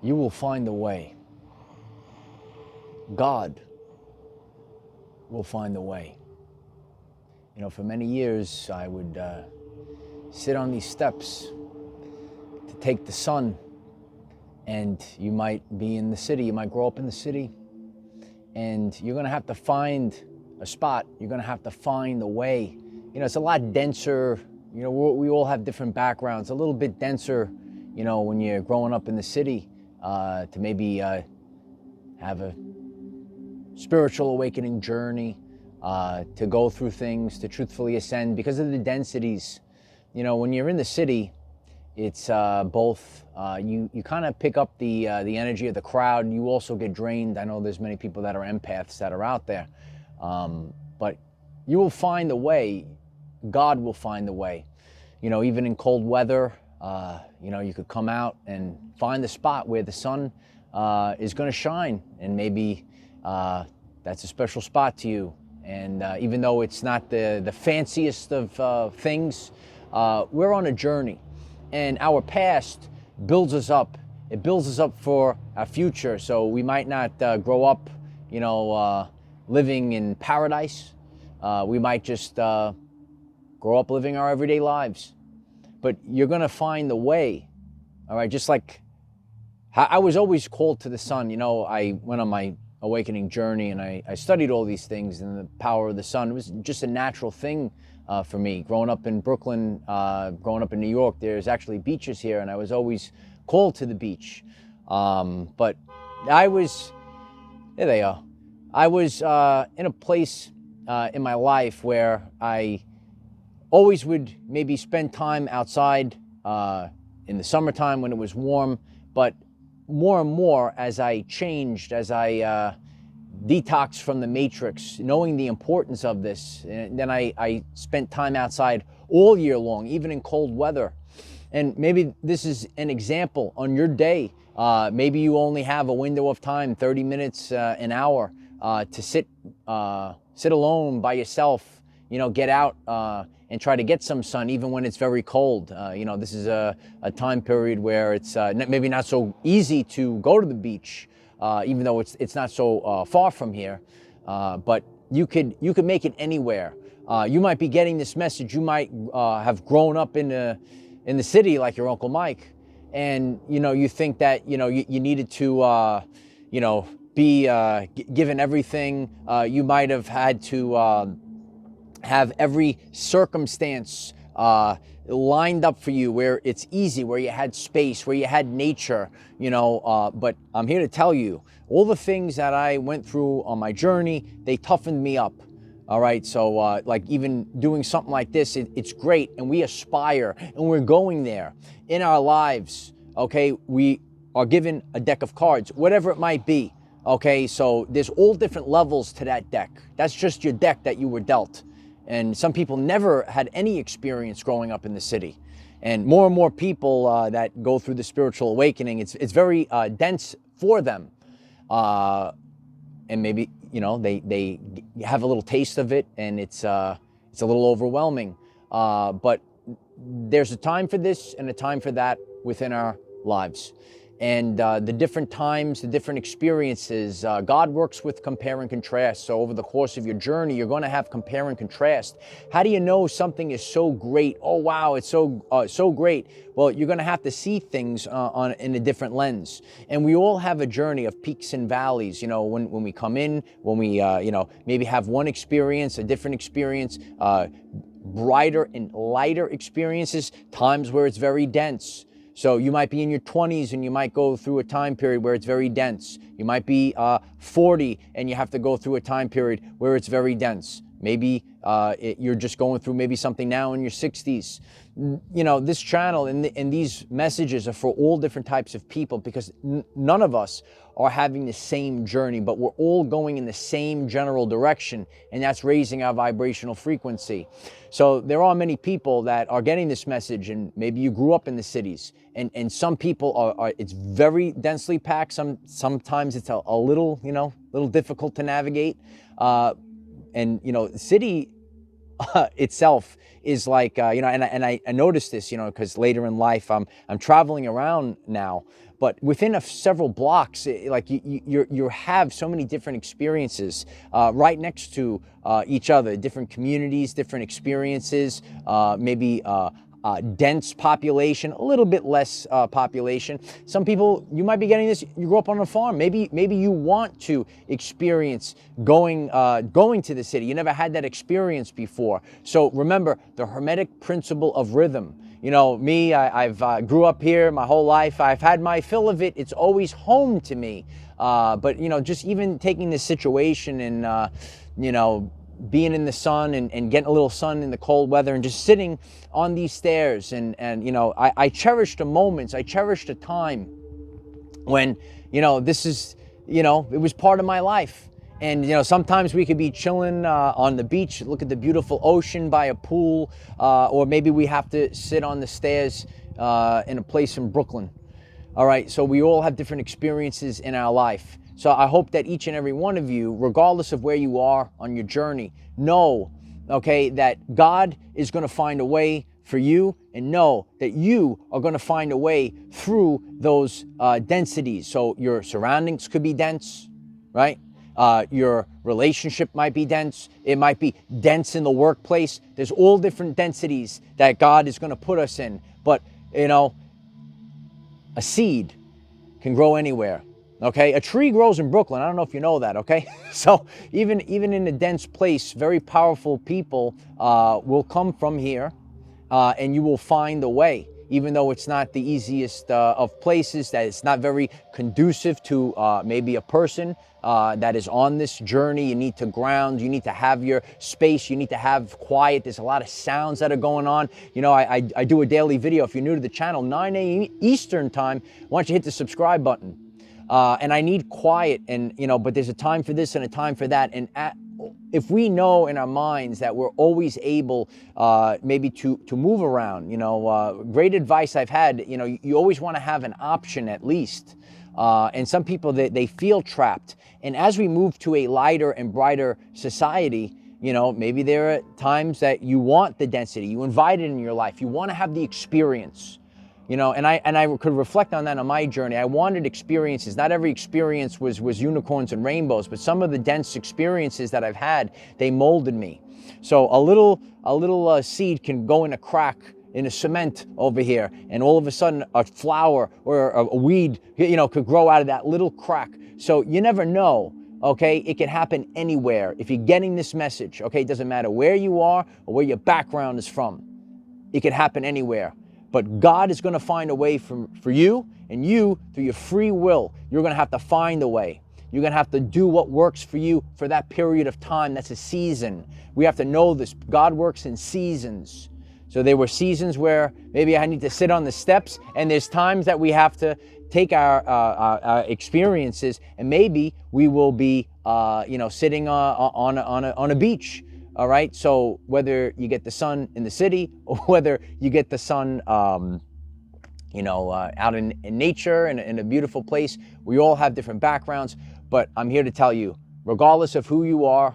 you will find a way. God will find a way. You know, for many years, I would sit on these steps to take the sun, and you might be in the city, you might grow up in the city, and you're gonna have to find a spot, you're gonna have to find a way. You know, it's a lot denser, you know, we all have different backgrounds, a little bit denser, you know, when you're growing up in the city, to maybe have a spiritual awakening journey, to go through things, to truthfully ascend because of the densities. You know, when you're in the city, it's both, you kind of pick up the energy of the crowd, and you also get drained. I know there's many people that are empaths that are out there, but you will find a way. God will find a way. You know, even in cold weather, you know, you could come out and find the spot where the sun is going to shine, and maybe that's a special spot to you. And even though it's not the fanciest of things, we're on a journey, and our past builds us up. It builds us up for our future. So we might not grow up, you know, living in paradise. We might just grow up living our everyday lives. But you're going to find the way, all right? Just like I was always called to the sun. You know, I went on my awakening journey, and I studied all these things, and the power of the sun was just a natural thing for me. Growing up in Brooklyn, growing up in New York, there's actually beaches here, and I was always called to the beach. But I was, there they are. I was in a place in my life where I always would maybe spend time outside in the summertime when it was warm, but more and more as I changed, as I detoxed from the matrix, knowing the importance of this, and then I spent time outside all year long, even in cold weather. And maybe this is an example on your day. Maybe you only have a window of time, 30 minutes, an hour, to sit alone by yourself, you know, get out and try to get some sun, even when it's very cold. You know, this is a time period where it's maybe not so easy to go to the beach, even though it's not so far from here. But you could make it anywhere. You might be getting this message. You might have grown up in the city like your Uncle Mike, and you know, you think that you needed to you know, be given everything. You might have had to have every circumstance lined up for you, where it's easy, where you had space, where you had nature, you know, but I'm here to tell you, all the things that I went through on my journey, they toughened me up. All right, so like even doing something like this, it's great, and we aspire, and we're going there in our lives. Okay, we are given a deck of cards, whatever it might be. Okay, so there's all different levels to that deck. That's just your deck that you were dealt. And some people never had any experience growing up in the city. And more people that go through the spiritual awakening, it's very dense for them. And maybe, you know, they have a little taste of it, and it's a little overwhelming. But there's a time for this and a time for that within our lives. And the different times, the different experiences, God works with compare and contrast. So over the course of your journey, you're going to have compare and contrast. How do you know something is so great? Oh, wow, it's so great. Well, you're going to have to see things in a different lens. And we all have a journey of peaks and valleys. You know, when we come in, when we, you know, maybe have one experience, a different experience, brighter and lighter experiences, times where it's very dense. So you might be in your 20s and you might go through a time period where it's very dense. You might be 40 and you have to go through a time period where it's very dense. Maybe you're just going through maybe something now in your 60s. You know, this channel and these messages are for all different types of people, because none of us are having the same journey, but we're all going in the same general direction, and that's raising our vibrational frequency. So there are many people that are getting this message, and maybe you grew up in the cities, and some people are it's very densely packed. Sometimes it's a little, you know, little difficult to navigate. And, you know, the city itself is like, I noticed this, because later in life I'm traveling around now, but within several blocks, like you have so many different experiences right next to each other, different communities, different experiences, maybe dense population, a little bit less population. Some people, you might be getting this, you grew up on a farm. Maybe you want to experience going to the city. You never had that experience before. So remember the Hermetic principle of rhythm. Me, I've grew up here my whole life. I've had my fill of it. It's always home to me. But just even taking this situation and, being in the sun and getting a little sun in the cold weather and just sitting on these stairs and I cherish the moments. I cherish the time when, this is, it was part of my life. And, sometimes we could be chilling on the beach, look at the beautiful ocean by a pool, or maybe we have to sit on the stairs in a place in Brooklyn. All right, so we all have different experiences in our life. So I hope that each and every one of you, regardless of where you are on your journey, know, okay, that God is going to find a way for you, and know that you are going to find a way through those densities. So your surroundings could be dense, right? Your relationship might be dense. It might be dense in the workplace. There's all different densities that God is going to put us in. But, a seed can grow anywhere. Okay, a tree grows in Brooklyn. I don't know if you know that, okay? So even in a dense place, very powerful people will come from here and you will find a way, even though it's not the easiest of places, that it's not very conducive to maybe a person that is on this journey. You need to ground, you need to have your space, you need to have quiet. There's a lot of sounds that are going on. I do a daily video. If you're new to the channel, 9 a.m. Eastern time, why don't you hit the subscribe button? And I need quiet, and but there's a time for this and a time for that. And if we know in our minds that we're always able maybe to move around, great advice I've had, you always want to have an option at least. And some people, they feel trapped. And as we move to a lighter and brighter society, maybe there are times that you want the density, you invite it in your life, you want to have the experience. And I could reflect on that on my journey. I wanted experiences. Not every experience was unicorns and rainbows, but some of the dense experiences that I've had, they molded me. So a little seed can go in a crack in a cement over here, and all of a sudden a flower or a weed, could grow out of that little crack. So you never know. Okay, it can happen anywhere. If you're getting this message, okay, it doesn't matter where you are or where your background is from. It can happen anywhere. But God is going to find a way for you, and you, through your free will, you're going to have to find a way. You're going to have to do what works for you for that period of time. That's a season. We have to know this. God works in seasons. So there were seasons where maybe I need to sit on the steps, and there's times that we have to take our experiences, and maybe we will be, sitting on a beach. All right, so whether you get the sun in the city or whether you get the sun, out in nature in a beautiful place, we all have different backgrounds. But I'm here to tell you, regardless of who you are,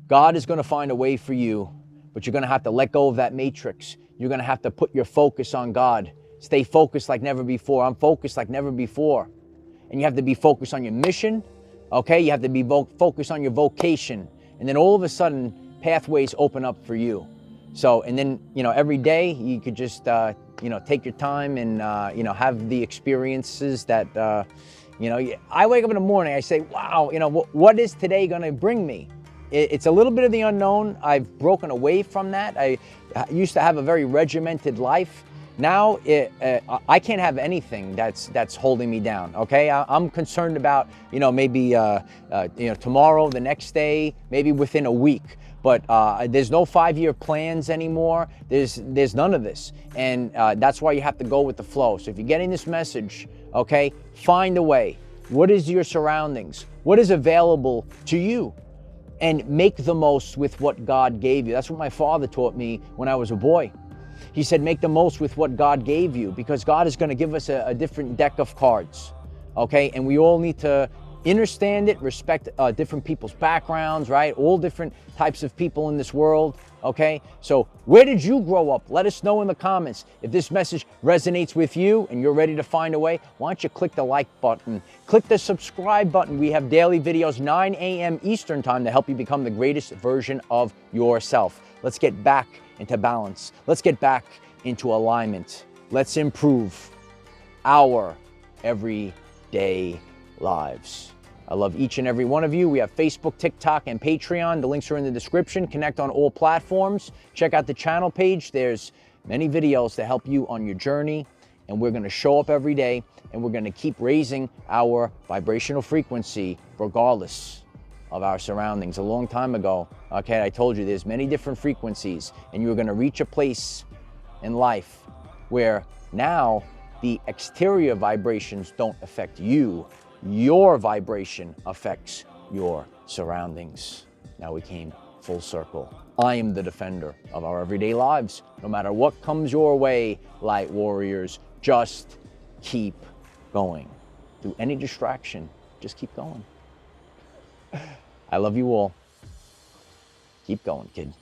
God is going to find a way for you, but you're going to have to let go of that matrix. You're going to have to put your focus on God. Stay focused like never before. I'm focused like never before. And you have to be focused on your mission, okay? You have to be focused on your vocation. And then all of a sudden, pathways open up for you. So, and then, every day you could just, take your time and, have the experiences that, I wake up in the morning, I say, wow, what is today going to bring me? It's a little bit of the unknown. I've broken away from that. I used to have a very regimented life. Now, I can't have anything that's holding me down, okay? I'm concerned about, maybe, tomorrow, the next day, maybe within a week. But there's no 5-year plans anymore. There's none of this. And that's why you have to go with the flow. So if you're getting this message, okay, find a way. What is your surroundings? What is available to you? And make the most with what God gave you. That's what my father taught me when I was a boy. He said, make the most with what God gave you, because God is going to give us a different deck of cards, okay? And we all need to understand it, respect different people's backgrounds, right? All different types of people in this world, okay? So where did you grow up? Let us know in the comments. If this message resonates with you and you're ready to find a way, why don't you click the like button, click the subscribe button. We have daily videos, 9 a.m. Eastern time, to help you become the greatest version of yourself. Let's get back into balance. Let's get back into alignment. Let's improve our everyday lives. I love each and every one of you. We have Facebook, TikTok, and Patreon. The links are in the description. Connect on all platforms. Check out the channel page. There's many videos to help you on your journey. And we're going to show up every day, and we're going to keep raising our vibrational frequency regardless of our surroundings. A long time ago, okay, I told you there's many different frequencies, and you're going to reach a place in life where now the exterior vibrations don't affect you. Your vibration affects your surroundings. Now we came full circle. I am the defender of our everyday lives. No matter what comes your way, light warriors, just keep going. Through any distraction, just keep going. I love you all. Keep going, kid.